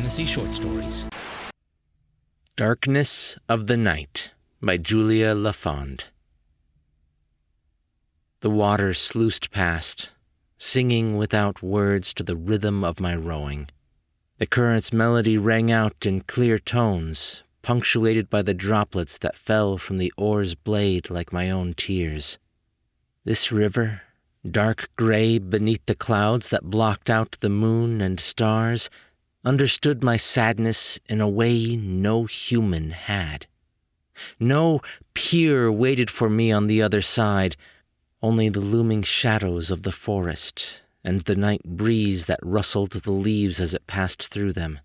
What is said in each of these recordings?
fantasy short stories. Darkness of the Night by Julia LaFond. The water sluiced past, singing without words to the rhythm of my rowing. The current's melody rang out in clear tones, punctuated by the droplets that fell from the oar's blade like my own tears. This river, dark gray beneath the clouds that blocked out the moon and stars, understood my sadness in a way no human had. No pier waited for me on the other side, only the looming shadows of the forest and the night breeze that rustled the leaves as it passed through them.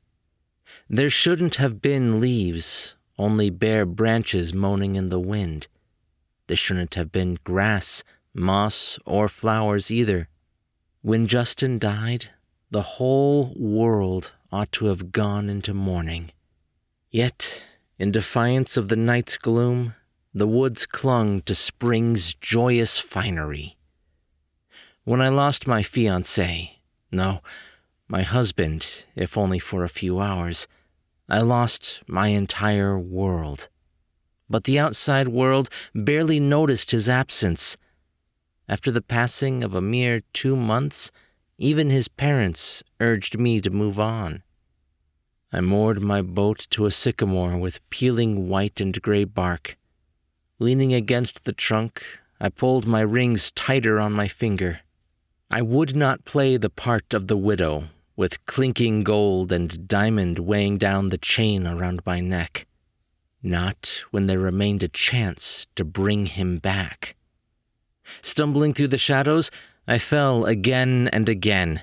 There shouldn't have been leaves, only bare branches moaning in the wind. There shouldn't have been grass, moss, or flowers either. When Justin died, the whole world ought to have gone into mourning. Yet, in defiance of the night's gloom, the woods clung to spring's joyous finery. When I lost my fiancé, no, my husband, if only for a few hours, I lost my entire world. But the outside world barely noticed his absence. After the passing of a mere 2 months, even his parents urged me to move on. I moored my boat to a sycamore with peeling white and gray bark. Leaning against the trunk, I pulled my rings tighter on my finger. I would not play the part of the widow, with clinking gold and diamond weighing down the chain around my neck. Not when there remained a chance to bring him back. Stumbling through the shadows, I fell again and again.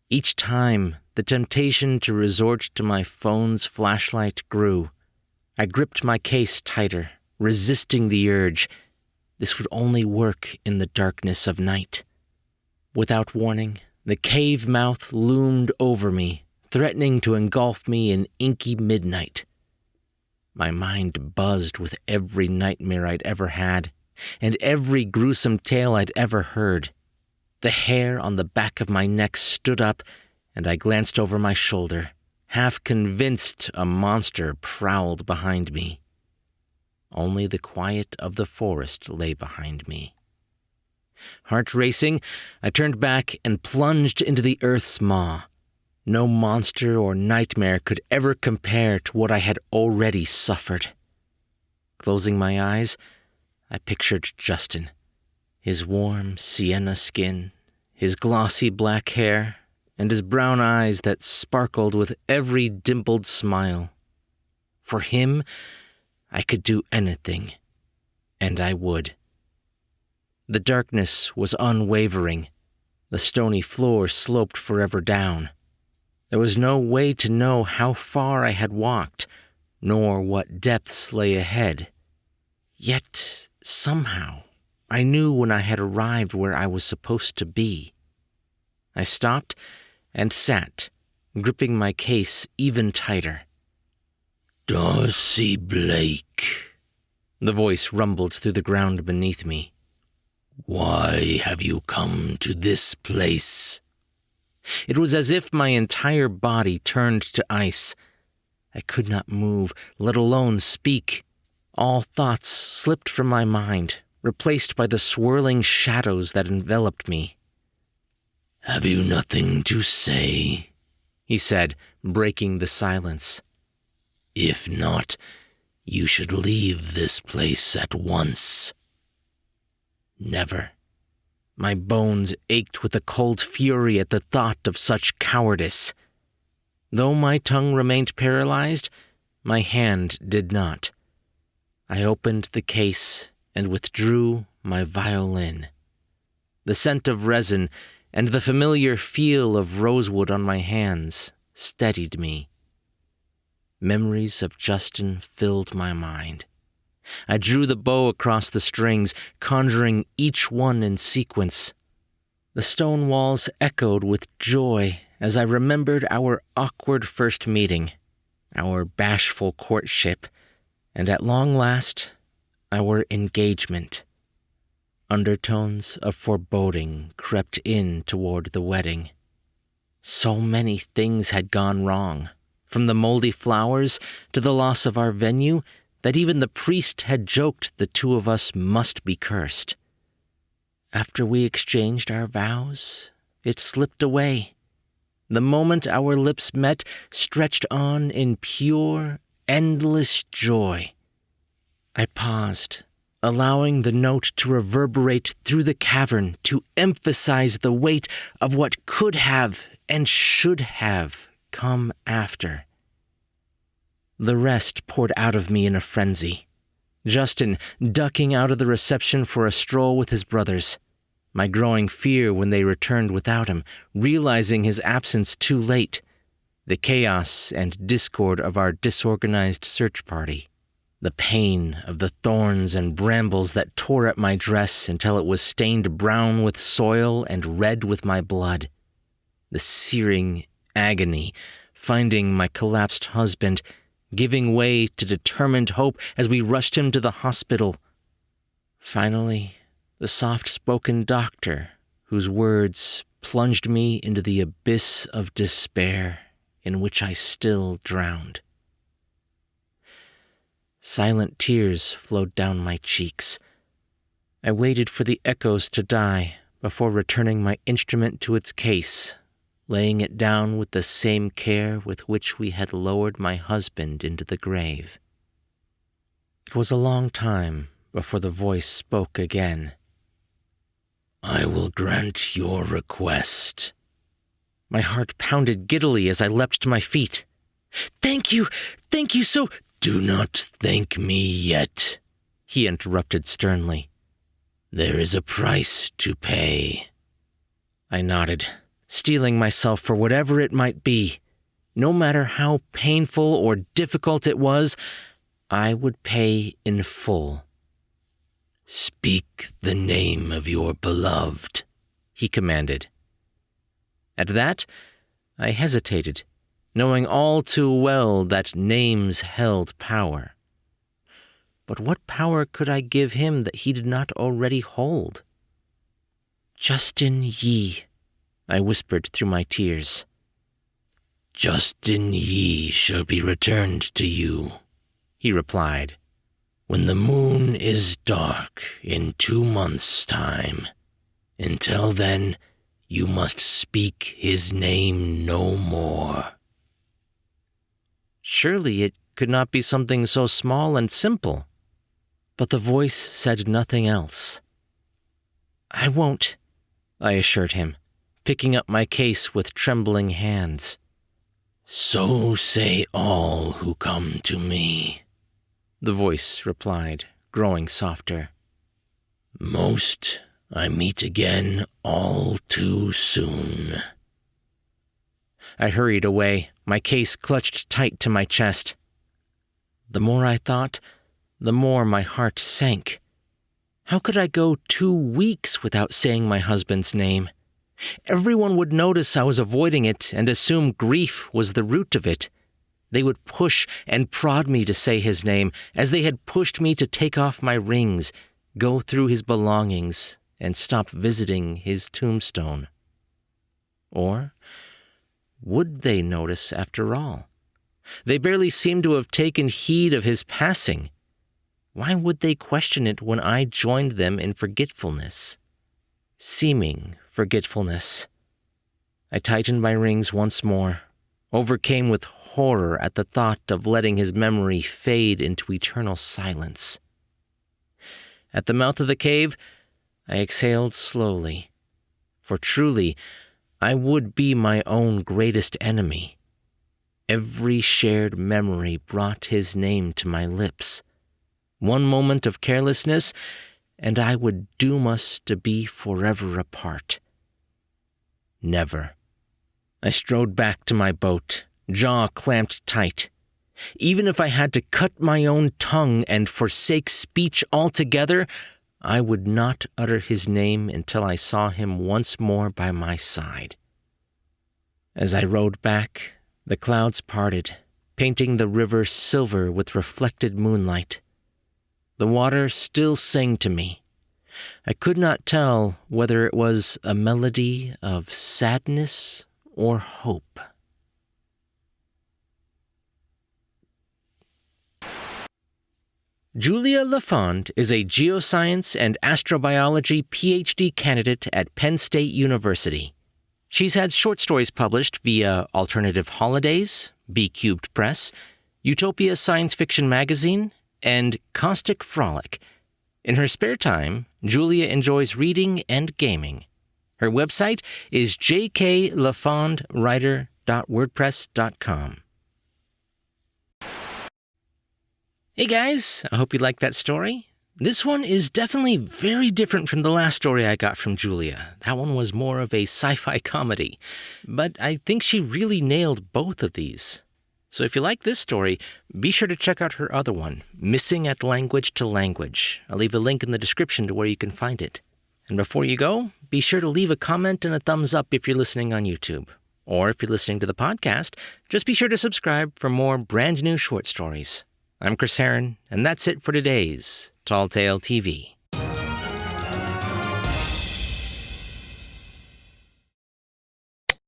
Each time, the temptation to resort to my phone's flashlight grew. I gripped my case tighter, resisting the urge. This would only work in the darkness of night. Without warning, the cave mouth loomed over me, threatening to engulf me in inky midnight. My mind buzzed with every nightmare I'd ever had, and every gruesome tale I'd ever heard. The hair on the back of my neck stood up, and I glanced over my shoulder, half convinced a monster prowled behind me. Only the quiet of the forest lay behind me. Heart racing, I turned back and plunged into the earth's maw. No monster or nightmare could ever compare to what I had already suffered. Closing my eyes, I pictured Justin, his warm sienna skin, his glossy black hair, and his brown eyes that sparkled with every dimpled smile. For him, I could do anything, and I would. The darkness was unwavering. The stony floor sloped forever down. There was no way to know how far I had walked, nor what depths lay ahead. Yet, somehow, I knew when I had arrived where I was supposed to be. I stopped and sat, gripping my case even tighter. "Darcy Blake," the voice rumbled through the ground beneath me. "Why have you come to this place?" It was as if my entire body turned to ice. I could not move, let alone speak. All thoughts slipped from my mind, replaced by the swirling shadows that enveloped me. "Have you nothing to say?" he said, breaking the silence. "If not, you should leave this place at once." Never. My bones ached with a cold fury at the thought of such cowardice. Though my tongue remained paralyzed, my hand did not. I opened the case and withdrew my violin. The scent of resin and the familiar feel of rosewood on my hands steadied me. Memories of Justin filled my mind. I drew the bow across the strings, conjuring each one in sequence. The stone walls echoed with joy as I remembered our awkward first meeting, our bashful courtship, and at long last, our engagement. Undertones of foreboding crept in toward the wedding. So many things had gone wrong. from the moldy flowers to the loss of our venue, that even the priest had joked the two of us must be cursed. After we exchanged our vows, it slipped away. The moment our lips met stretched on in pure, endless joy. I paused, allowing the note to reverberate through the cavern to emphasize the weight of what could have and should have come after. The rest poured out of me in a frenzy. Justin ducking out of the reception for a stroll with his brothers. My growing fear when they returned without him, realizing his absence too late. The chaos and discord of our disorganized search party. The pain of the thorns and brambles that tore at my dress until it was stained brown with soil and red with my blood. The searing agony, finding my collapsed husband, giving way to determined hope as we rushed him to the hospital. Finally, the soft-spoken doctor, whose words plunged me into the abyss of despair in which I still drowned. Silent tears flowed down my cheeks. I waited for the echoes to die before returning my instrument to its case, laying it down with the same care with which we had lowered my husband into the grave. It was a long time before the voice spoke again. "I will grant your request." My heart pounded giddily as I leapt to my feet. Thank you so—" "Do not thank me yet," he interrupted sternly. "There is a price to pay." I nodded, steeling myself for whatever it might be. No matter how painful or difficult it was, I would pay in full. "Speak the name of your beloved," he commanded. At that, I hesitated, knowing all too well that names held power. But what power could I give him that he did not already hold? "Justin Yee," I whispered through my tears. "Justin Yee shall be returned to you," he replied, "when the moon is dark in 2 months' time. Until then, you must speak his name no more." Surely it could not be something so small and simple. But the voice said nothing else. "I won't," I assured him, picking up my case with trembling hands. "So say all who come to me," the voice replied, growing softer. "Most I meet again all too soon." I hurried away, my case clutched tight to my chest. The more I thought, the more my heart sank. How could I go 2 weeks without saying my husband's name? Everyone would notice I was avoiding it and assume grief was the root of it. They would push and prod me to say his name, as they had pushed me to take off my rings, go through his belongings, and stop visiting his tombstone. Or would they notice after all? They barely seemed to have taken heed of his passing. Why would they question it when I joined them in forgetfulness? Seeming forgetfulness. I tightened my rings once more, overcame with horror at the thought of letting his memory fade into eternal silence. At the mouth of the cave, I exhaled slowly, for truly, I would be my own greatest enemy. Every shared memory brought his name to my lips. One moment of carelessness, and I would doom us to be forever apart. Never. I strode back to my boat, jaw clamped tight. Even if I had to cut my own tongue and forsake speech altogether, I would not utter his name until I saw him once more by my side. As I rowed back, the clouds parted, painting the river silver with reflected moonlight. The water still sang to me. I could not tell whether it was a melody of sadness or hope. Julia LaFond is a geoscience and astrobiology PhD candidate at Penn State University. She's had short stories published via Alternative Holidays, B-Cubed Press, Utopia Science Fiction Magazine, and Caustic Frolic. In her spare time, Julia enjoys reading and gaming. Her website is jklafondwriter.wordpress.com. Hey guys, I hope you liked that story. This one is definitely very different from the last story I got from Julia. That one was more of a sci-fi comedy, but I think she really nailed both of these. So if you like this story, be sure to check out her other one, Missing at Language to Language. I'll leave a link in the description to where you can find it. And before you go, be sure to leave a comment and a thumbs up if you're listening on YouTube. Or if you're listening to the podcast, just be sure to subscribe for more brand new short stories. I'm Chris Herron, and that's it for today's Tall Tale TV.